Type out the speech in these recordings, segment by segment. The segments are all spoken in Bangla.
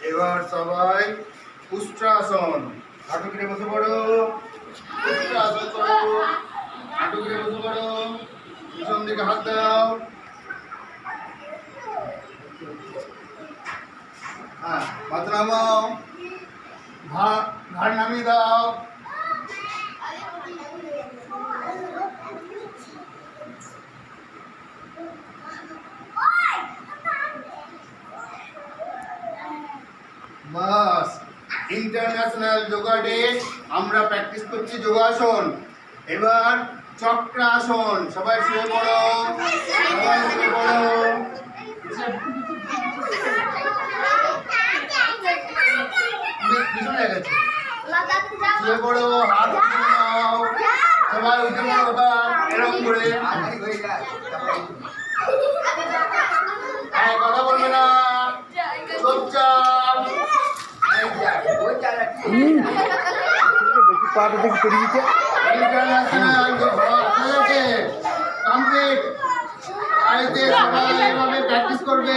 এবার সবাই উষ্ট্রাসন, হাঁটু গিরে বসে পড়ো। উষ্ট্রাসন করো, হাঁটু গিরে বসে পড়ো, পিছন দিকে হাত দাও। হ্যাঁ, মাথা নামাও, ঘাড় নামিয়ে দাও। বাস, ইন্টারন্যাশনাল যোগা ডে আমরা প্র্যাকটিস করছি যোগাসন। এবার চক্রাসন, সবাই শুয়ে পড়ো, সবাই শুয়ে পড়ো। পিছনে গেছে, শুয়ে পড়ো, হাত নাও, সবাই উঠে পড়ো। এবার এরকম করে কথা বলবে না, চুপচাপ। প্র্যাকটিস করবে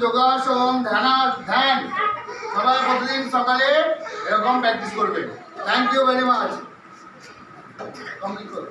যোগাসন, ধ্যান, সবাই প্রতিদিন সকালে এরকম প্র্যাকটিস করবে। Thank you very much. Complete করো।